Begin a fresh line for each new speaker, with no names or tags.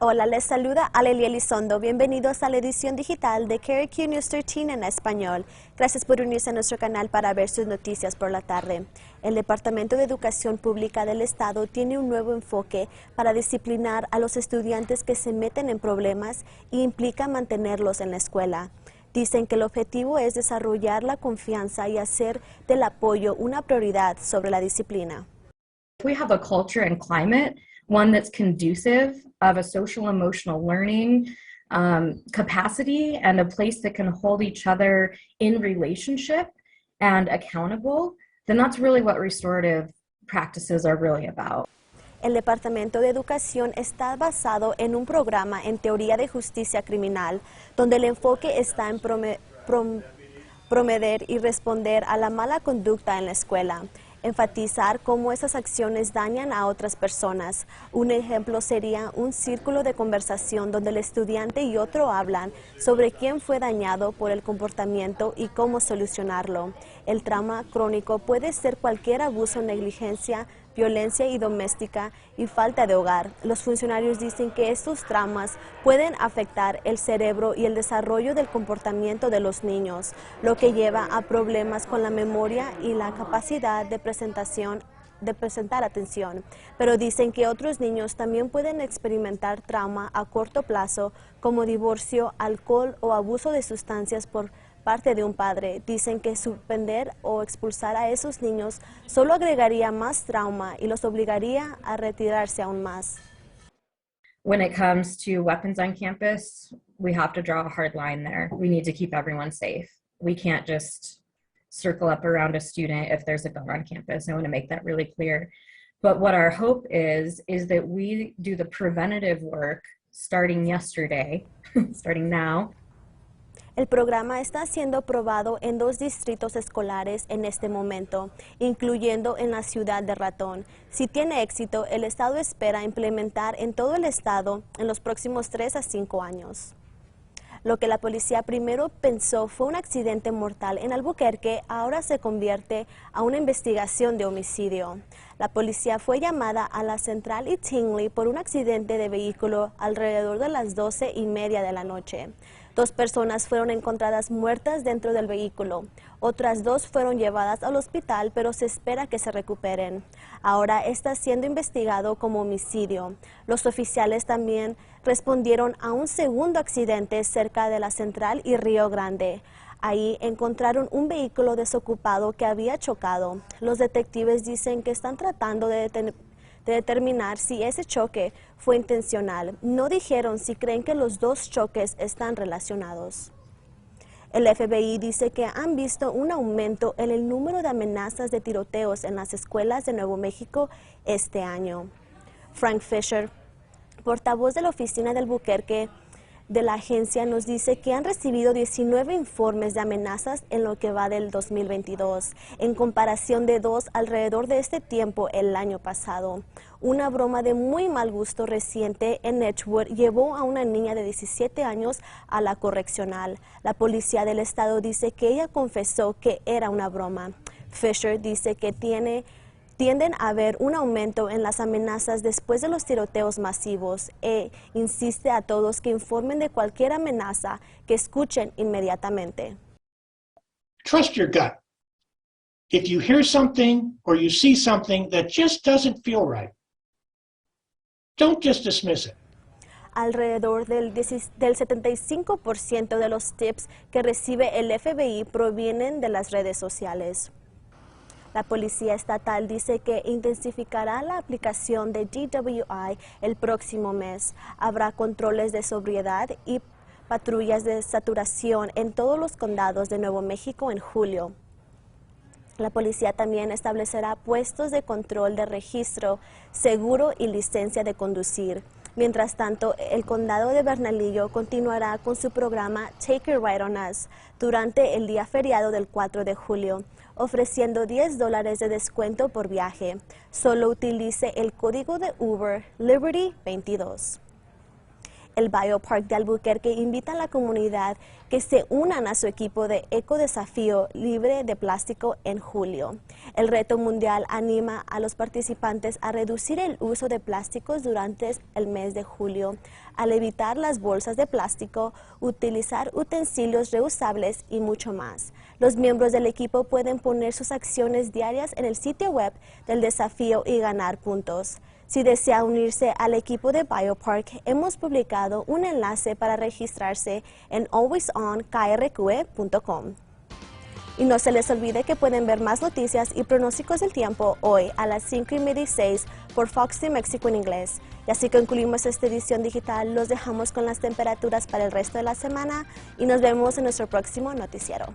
Hola, les saluda Alelia Elizondo. Bienvenidos a la edición digital de KRQ News 13 en español. Gracias por unirse a nuestro canal para ver sus noticias por la tarde. El Departamento de Educación Pública del Estado tiene un nuevo enfoque para disciplinar a los estudiantes que se meten en problemas y implica mantenerlos en la escuela. Dicen que el objetivo es desarrollar la confianza y hacer del apoyo una prioridad sobre la disciplina.
We have a culture and climate, one that's conducive of a social emotional learning capacity and a place that can hold each other in relationship and accountable, then that's really what restorative practices are really about.
El Departamento de Educación está basado en un programa en teoría de justicia criminal, donde el enfoque está en prometer y responder a la mala conducta en la escuela. Enfatizar cómo esas acciones dañan a otras personas. Un ejemplo sería un círculo de conversación donde el estudiante y otro hablan sobre quién fue dañado por el comportamiento y cómo solucionarlo. El trauma crónico puede ser cualquier abuso, negligencia, violencia y doméstica y falta de hogar. Los funcionarios dicen que estos traumas pueden afectar el cerebro y el desarrollo del comportamiento de los niños, lo que lleva a problemas con la memoria y la capacidad de presentar atención. Pero dicen que otros niños también pueden experimentar trauma a corto plazo, como divorcio, alcohol o abuso de sustancias por parte de un padre. Dicen que suspender o expulsar a esos niños solo agregaría más trauma y los obligaría a retirarse aún más.
When it comes to weapons on campus, we have to draw a hard line there. We need to keep everyone safe. We can't just circle up around a student if there's a gun on campus. I want to make that really clear. But what our hope is that we do the preventative work starting yesterday, starting now.
El programa está siendo probado en 2 distritos escolares en este momento, incluyendo en la ciudad de Ratón. Si tiene éxito, el Estado espera implementar en todo el Estado en los próximos 3 a 5 años. Lo que la policía primero pensó fue un accidente mortal en Albuquerque, ahora se convierte a una investigación de homicidio. La policía fue llamada a la central y Tingley por un accidente de vehículo alrededor de las 12:30 de la noche. 2 personas fueron encontradas muertas dentro del vehículo. Otras 2 fueron llevadas al hospital, pero se espera que se recuperen. Ahora está siendo investigado como homicidio. Los oficiales también respondieron a un segundo accidente cerca de la Central y Río Grande. Ahí encontraron un vehículo desocupado que había chocado. Los detectives dicen que están tratando de determinar si ese choque fue intencional. No dijeron si creen que los 2 choques están relacionados. El FBI dice que han visto un aumento en el número de amenazas de tiroteos en las escuelas de Nuevo México este año. Frank Fisher, portavoz de la oficina de Albuquerque de la agencia, nos dice que han recibido 19 informes de amenazas en lo que va del 2022, en comparación de 2 alrededor de este tiempo el año pasado. Una broma de muy mal gusto reciente en Edgewood llevó a una niña de 17 años a la correccional. La policía del estado dice que ella confesó que era una broma. Fisher dice que tienden a haber un aumento en las amenazas después de los tiroteos masivos e insiste a todos que informen de cualquier amenaza que escuchen inmediatamente.
Trust your gut. If you hear something or you see something that just doesn't feel right, don't just dismiss it.
Alrededor del 75% de los tips que recibe el FBI provienen de las redes sociales. La policía estatal dice que intensificará la aplicación de DWI el próximo mes. Habrá controles de sobriedad y patrullas de saturación en todos los condados de Nuevo México en julio. La policía también establecerá puestos de control de registro, seguro y licencia de conducir. Mientras tanto, el condado de Bernalillo continuará con su programa Take Your Ride on Us durante el día feriado del 4 de julio, ofreciendo $10 de descuento por viaje. Solo utilice el código de Uber Liberty 22. El Biopark de Albuquerque invita a la comunidad que se unan a su equipo de ecodesafío libre de plástico en julio. El reto mundial anima a los participantes a reducir el uso de plásticos durante el mes de julio, al evitar las bolsas de plástico, utilizar utensilios reusables y mucho más. Los miembros del equipo pueden poner sus acciones diarias en el sitio web del desafío y ganar puntos. Si desea unirse al equipo de Biopark, hemos publicado un enlace para registrarse en alwaysonkrqe.com. Y no se les olvide que pueden ver más noticias y pronósticos del tiempo hoy a las 5:16 por Fox de México en inglés. Y así concluimos esta edición digital. Los dejamos con las temperaturas para el resto de la semana y nos vemos en nuestro próximo noticiero.